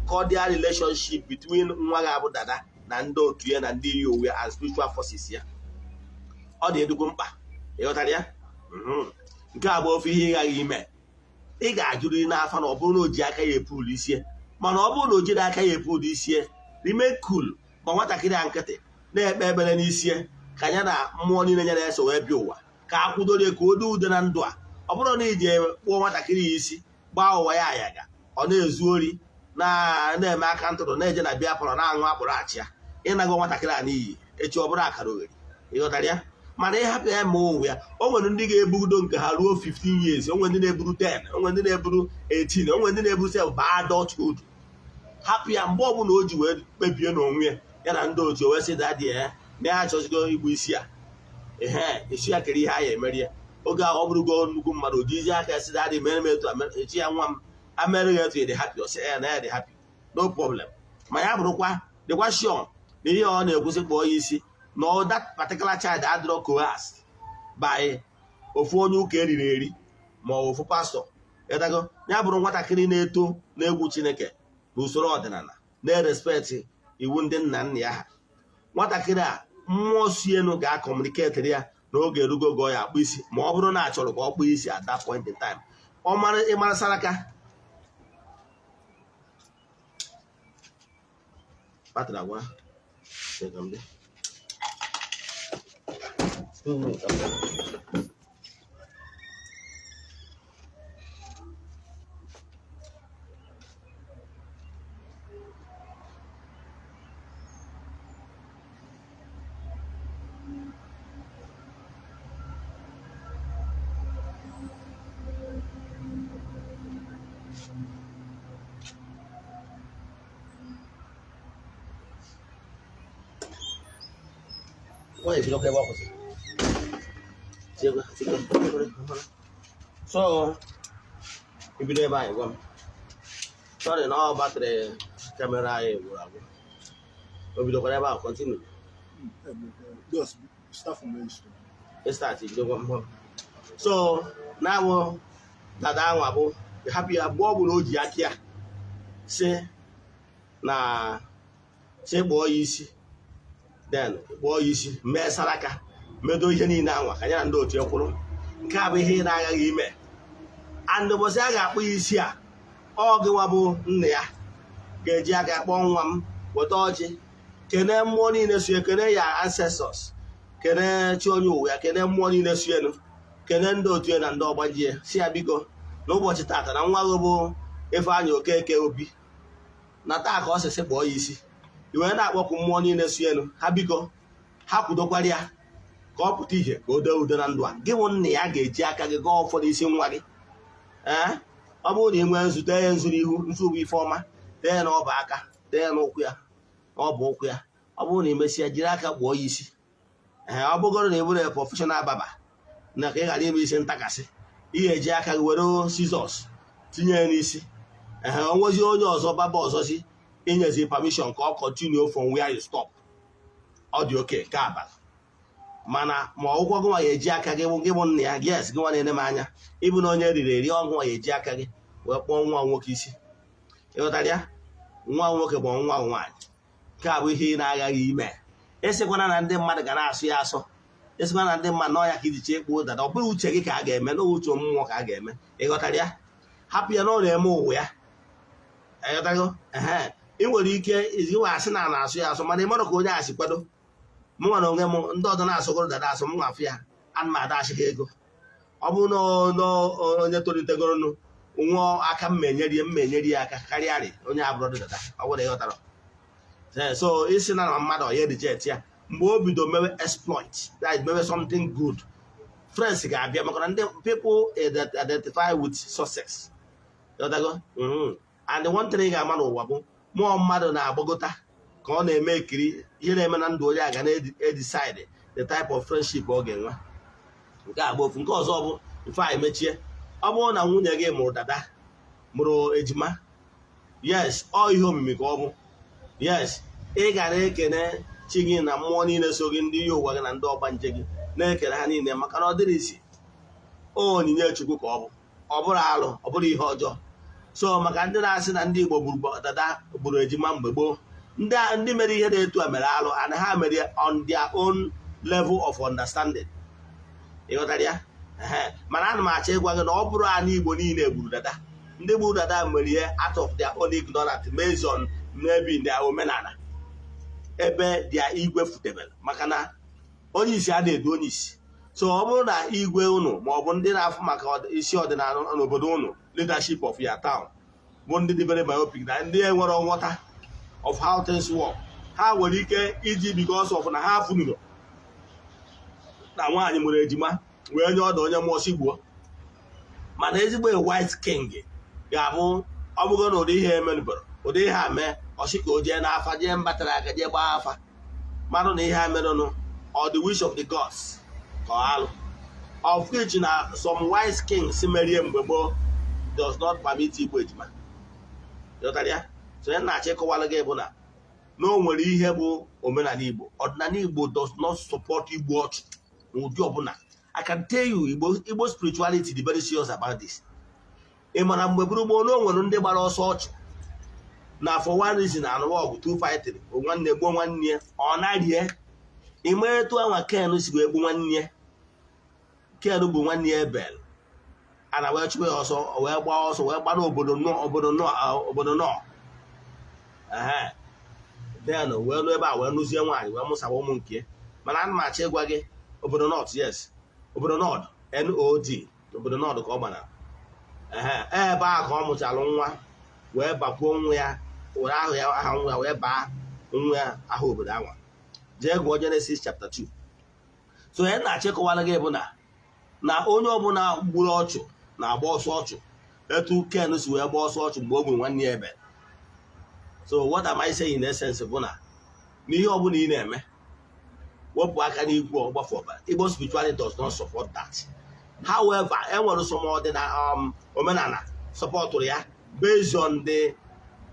cordial relationship between nwa gị abụ Dada na ndị otu ya na ndị yi uwe and spiritual forces ya. Ọ dị edugwu mkpa, ịghọtara ya. Nke a bụ ofe ihe ị ghaghị ime. Ị ga-ajụrịrị n'afọ na ọ bụrụ na o ji aka ya epul isie, mana ọ bụrụ na o jiri aka ya epul isie, remain cool, ma nwatakịrị a nkịtị na-ekpe ekpere n'isie ka ya na mmụọ niile ya na-eso wee bịa ụwa, ka a kwudorie ka o dị udo na ndụ a. Ọ bụrụ na iji kpụọ nwatakịrị ya isi gbaa ụwa ya ayaga, ọ na-ezu ori na-eme aka ntụrụ, na-eje na bịa palọ na-aṅụ akpụrụ achị ya, ịnago nwatakịrị a n'iyi echi ọ bụrụ akara oghere, ịghọtara ya. Mana ịhapụ ya ma onwe ya, o nwere ndị ga-ebugodo nke ha ruo 15 years, o nwere ndị na-eburu 10, o nwere ndị na-eburu 18, o nwere ndị na-eburu 7 ba adulthood. Hapụ ya mgbe ọbụla o ji wee kpebie n'onwe ya, ya na ndị otu wee sị dadị ya na ya achọzigo igbu isi ya, isi ya kere ihe a ya emeri ya. Oge ahụ ọ bụrụgo nnukwu mmadụ ojizi aka ya sị dadị mere m etu echi ya nwa m amerịghị etu ya dị happy, ọ sị ya na ya dị happy, no problem. Ma ya bụrụkwa dịkwa sure na ihe ọ na-ekwusị kpọọ ya isi na that particular child adịrọ coerced by ofu onye ụka eriri eri ma ofu pastọ. Ịdago ya bụrụ nwatakịrị na-eto na-egwu Chineke na usoro ọdịnala na-erespekt iwu ndị nna nna ya ha. Nwatakịrị a mmụọ si enu ga-akọmuniketịrị ya n'oge erugo gọọ ya akpụ isi, ma ọ bụrụ na achọrọ ka ọ kpụọ isi at that point in time. Ọ mara ịmarasara aka batịrị agwa so ibido ebe anyị gwa m sorry na ọ batrị kamera anyị gwụrụ agwụ. O bidokwara ebe ahụ continue start ibido gwa m. So na-awụ dada anwa bụ hapụ ya mgbe ọ bụla o ji aka ya si na si kpọọ ya isi, then kpọọ ya isi mee saraka medo ihe niile anwa ka ya na ndị otu ekwụrụ. Nke a bụ ihe ị na-agaghị ime. And ụbọchị a ga-akpụ ya isi a, ọ gịnwa bụ nna ya ga-eji aka kpọọ nwa m weta ọjị kene mmụọ niile sue, kene ya ancestors, kene chi onye ụwa ya, kene mmụọ niile suenu, kene ndị otu ya na ndị ọgbajie, si ya biko n'ụbọchị tata na nwa gị bụ Ifeanyị Okeke Obi na taa ka ọ sịsị kpọọ ya isi. I wee na-akpọkụ mmụọ niile suenu ha biko ha kwudokwara ya ka ọ pụta ihe ka o dee udo na ndụ a. Gị bụ nna ya ga-eji aka gị gaa ụfọdụ isi nwa gị. Ọ bụrụ na ị nwee nzu tee ya nzu n'ihu, nzu bụ ife ọma, tee ya n'ọba aka, tee ya n'ụkwụ ya, n'ọbụ ụkwụ ya. Ọ bụrụ na ị mesịa jiri aka kpụọ ya isi. Ọ bụgoro na ị bụrụ prọfeshọnal baba na ka ị ghara ime isi ntakasị, ị ga-eji aka gị were sizọs tinye ya n'isi. O nwezi onye ọzọ baba ọzọ si inyezi permission ka ọ continue from where you stop. Ọ dị oke nke abalị. Mana ma ọgwụkwọ gị nwa ya eji aka gị bụ nna ya, yes gị nwa na-ene m anya ịbụ na onye riri eri, ọgwụ nwa ya eji aka gị wee kpọọ nwa nwoke isi. Ịghọtara ya? Nwa nwoke bụ nwa nwaanyị. Nke a bụ ihe ị na-aghaghị ime. Esikwana na ndị mmadụ ga na-asụ ya asọ, esikwana na ndị mmadụ n'ọya ka iji chee kpụọ dada. Ọ bụrụ uche gị ka a ga-eme, na uche mmụọ ka a ga-eme. Ịghọtara ya? Hapụ ya na ọ na-eme ụwa ya. Ịghọtago? Ị nwere ike iziwe asị na na-asụ ya asọ, mana ị mara ka onye asị kwado. Mụ nwa na onwe m ndị ọzọ na-asụgoro dada asụ, m nwafụ ya ana m ada achịghị ego. Ọ bụrụ na onye tolitegoro nwa aka mma enyeri ya aka karịarị onye abụrụ dada. Ọ bụrụ ịghọtara. So isi na mmadụ onye reject ya mgbe o bido mewe exploit, that mewe something good, friends ga-abịa maka na ndị people identify with success. Ịghọtago? And one thing ị ga-ama n'ụwa bụ mmụọ mmadụ na-agbagota ka ọ na-eme ekiri ihe na-eme na ndụ onye a ga na-decide the type of friendship ọ ga-enwe. Nke a bụ ofu. Nke ọzọ bụ ife anyị mechie. Ọ bụrụ na nwunye gị mụrụ dada, mụrụ ejima, yes ọ ihe omimi ka ọ bụ. Yes, ị ga na-ekene chi gị na mmụọ niile so gị, ndị ihe ụwa gị na ndị ọgbanje gị, na-ekele ha niile maka na ọ dịrị isi onyinye Chukwu ka ọ bụ. Ọ bụrụ alụ, ọ bụrụ ihe ọjọọ. So maka ndị na-asị na ndị Igbo gburu dada gburu ejima mgbe gboo, ndị mere ihe dị etu a mere alụ and ha mere on their own level of understanding. Ịghọtara ya? Mana ana m achọ ịgwa gị na ọ bụrụ ana Igbo niile gburu Dada, ndị gburu Dada mere ihe out of their own ignorance based on maybe their omenala ebe dia igwe futebere, maka na onye isi a na-edu onye isi. So ọ bụrụ na igwe unu ma ọ bụ ndị na-afụ maka isi ọdịnala n'obodo unu, leadership of your town, bụ ndị dị very myopic na ndị enwere nghọta of how things work, ha nwere ike iji because of na ha funuro na nwaanyị mụrụ ejima wee nye ọdụ onye mmụọ gbuo. Mana ezigbo white king ga-abụ ọ bụgo na ụdị ihe emenubere ụdị ihe a mee ọsị ka o jee n'afa jee mbatara aka jee gbaa afa mmadụ na ihe a merenụ or the wish of the gods ka ọ alụ of which na some wise kings merie mgbe gboo does not permit igbu ejima. Ịghọtara ya? So ya na-achọ ịkọwara gị bụ na o nwere ihe bụ omenala Igbo. Ọdịnala Igbo does not support igbu ọchụ n'ụdị ọbụla. I can tell you Igbo spirituality is very serious about this. Ị mara mgbe bụrụ gboo na o nwere ndị gbara ọsọ ọchụ na for one reason anụwa ọgụ 253 nwanne gbuo nwanne ya ọ narie. Ime etu anwa Ken si wee gbu nwanne ya. Ken bụ nwanne ya Ebel ana wee chụwa ya ọsọ wee gbaa ọsọ wee gbara obodo nọ then wee nụ ebe a wee nụzie nwaanyị wee mụsawa ụmụ nke. Mana ana m achọ ịgwa gị obodo nọt, yes, obodo nọd NOD, obodo nọd ka ọ gbara ebe a ka ọ mụchara nwa wee bakwuo nwa ya were ahụ ya aha nwa ya wee baa nwa ya aha obodo anwa. Jee gụọ Genesis chapter 2. So ya na-achọ ịkọwara gị bụ na onye ọbụla gburu ọchụ na-agba ọsọ ọchụ etu Ken si wee gba ọsọ ọchụ mgbe o gburu nwanne ya ebe. So what am I saying in essence bụ na n'ihe ọbụla ị na-eme wepụ aka n'ikwu ọgbafu ọbara. Igbo spirituality does not support that. However, enwere some ọdịnala omenala sọpọtụrụ ya based on the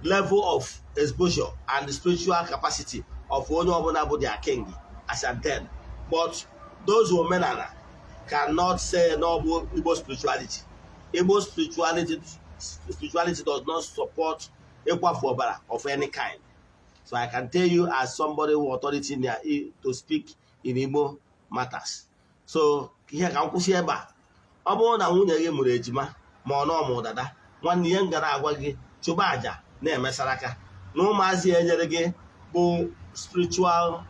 level of exposure and the spiritual capacity of onye ọbụla bụ their king as at then. But those omenala cannot say no bụ Igbo spirituality. Igbo spirituality does not support ịkwafu ọbara of any kind. So I can tell you as somebody with authority to speak in Igbo matters. So ihe ka m kwụsị ebe a. Ọ bụrụ na nwunye gị mụrụ ejima ma ọ nọọmụ Dada, nwanne ihe m gara agwa gị chụba aja na-emesara aka na ụmụazị enyere gị bụ spiritual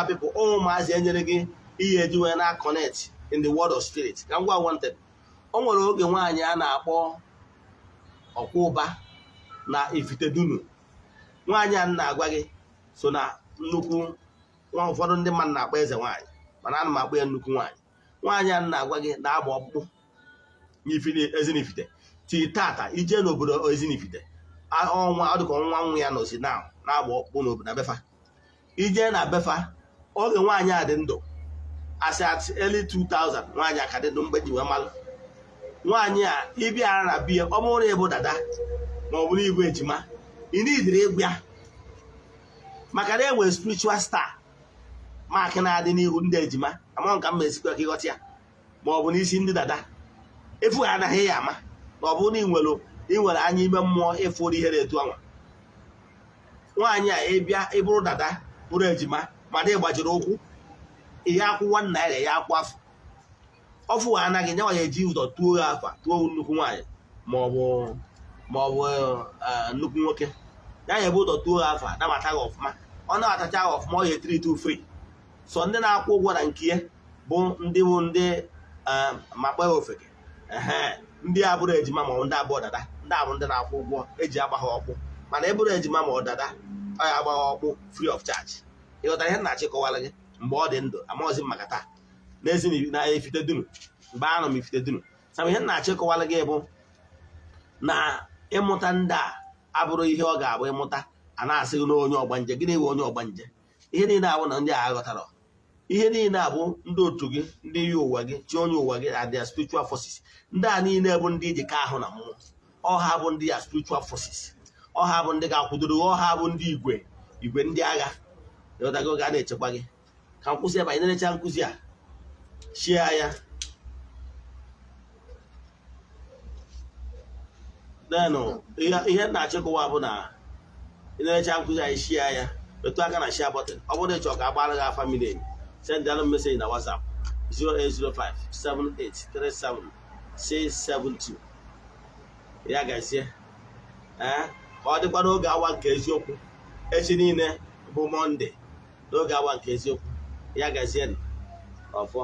people. Ụmụazị enyere gị ihe eji wee na connect in the world of spirit. Ka m gwa wanted, o nwere oge nwaanyị a na-akpọ Ọkwụba na Ifitedunu. Nwaanyị a na-agwa gị so na nnukwu ụfọdụ ndị mmadụ na-akpọ eze nwaanyị, mana ana m akpọ ya nnukwu nwaanyị. Nwaanyị a na-agwa gị na-agba ọkpụkpụ Ezinifite. Tii tata ije n'obodo Ezinifite ọnwa ọ dịka nwa nwa ya nọzi na-agba ọkpụkpụ n'obodo Befa. Ije na Befa oge nwaanyị a dị ndụ as at early 2000, nwaanyị a ka dị ndụ mgbe ji wee malụ. Nwaanyị a ịbịara na biya ọ bụrụ na ịbụ Dada ma ọ bụrụ igwe ejima ị nidiri ịgwa ya maka na enwere spiritual star maakị na-adị n'ihu ndị ejima. Ama nka m esikwa ka ịghọta ya ma ọ bụ n'isi ndị Dada efu anaghị ya ama na ọ bụrụ na ị nwere anya ime mmụọ ịfụ ụdị ihe na-etu anwa. Nwaanyị a ịbịa ịbụrụ Dada bụrụ ejima ma dị gbajiri ụkwụ ihe akwụ $1 ya akwụ afọ ọfụ anaghị nyanwa ya eji ụzọ tuo ya afa tuo nnukwu nwaanyị ma ọ bụ nnukwu nwoke ya ebe ụzọ tuo ya afa nabata gị ọfụma. Ọ nabatacha gị ọfụma ọ ya etiri tu free. So ndị na-akwụ ụgwọ na nke ya bụ ndị makpa ofeke ndị abụrụ ejima ma ndị abụọ Dada. Ndị abụ ndị na-akwụ ụgwọ eji agba ha ọkpụ, mana ebụrụ ejima ma ọ Dada ọ ya agba ha ọkpụ free of charge. Ịghọtara ihe na-achịkọwara gị mgbe ọ dị ndụ amaghịzi m maka taa na Ifitedunu mgbe anọ m Ifitedunu. Sama ihe na-achịkọwara gị bụ na ịmụta ndị a abụrụ ihe ọ ga-abụ ịmụta a na-asị gị na onye ọgbanje. Gịnị bụ onye ọgbanje? Ihe niile abụ na ndị a aghọtara. Ihe niile abụ ndị otu gị, ndị yi ụwa gị, chi onye ụwa gị are their spiritual forces. Ndị a niile bụ ndị iji ka ahụ na mmụọ. Ọha bụ ndị ya spiritual forces. Ọha bụ ndị ga-akwụdoro. Ọha bụ ndị igwe ndị agha. Ịghọtago ga na-echekwa gị. Ka m kwụsị ebe anyị na-erecha nkụzi a shia ya denụ ihe na-achịkọwa bụ na ị na-echa nkụzi anyị shia ya metụ aka na share button. Ọ bụrụ na ịchọ ka agbara gị afa miri emi, send alụ message na WhatsApp 08057837672. ya gazie ka ọ dịkwa n'oge awa nke eziokwu echi niile bụ Mọnde n'oge awa nke eziokwu. ya gazie ọfọ.